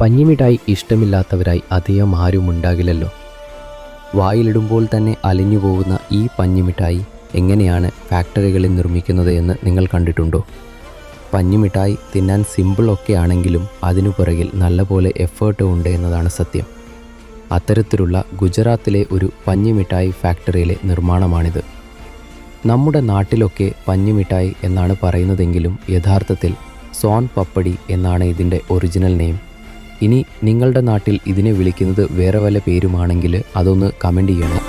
പഞ്ഞിമിഠായി ഇഷ്ടമില്ലാത്തവരായി അധികം ആരും ഉണ്ടാകില്ലല്ലോ. വായിലിടുമ്പോൾ തന്നെ അലിഞ്ഞു പോകുന്ന ഈ പഞ്ഞിമിഠായി എങ്ങനെയാണ് ഫാക്ടറികളിൽ നിർമ്മിക്കുന്നത് എന്ന് നിങ്ങൾ കണ്ടിട്ടുണ്ടോ? പഞ്ഞിമിഠായി തിന്നാൻ സിമ്പിളൊക്കെ ആണെങ്കിലും അതിനു പുറകിൽ നല്ലപോലെ എഫേർട്ട് ഉണ്ട് എന്നതാണ് സത്യം. അത്തരത്തിലുള്ള ഗുജറാത്തിലെ ഒരു പഞ്ഞിമിഠായി ഫാക്ടറിയിലെ നിർമ്മാണമാണിത്. നമ്മുടെ നാട്ടിലൊക്കെ പഞ്ഞിമിഠായി എന്നാണ് പറയുന്നതെങ്കിലും യഥാർത്ഥത്തിൽ സോൻ പപ്പടി എന്നാണ് ഇതിൻ്റെ ഒറിജിനൽ നെയിം. ഇനി നിങ്ങളുടെ നാട്ടിൽ ഇതിനെ വിളിക്കുന്നത് വേറെ വല്ല പേരുമാണെങ്കിൽ അതൊന്ന് കമൻറ്റ് ചെയ്യണം.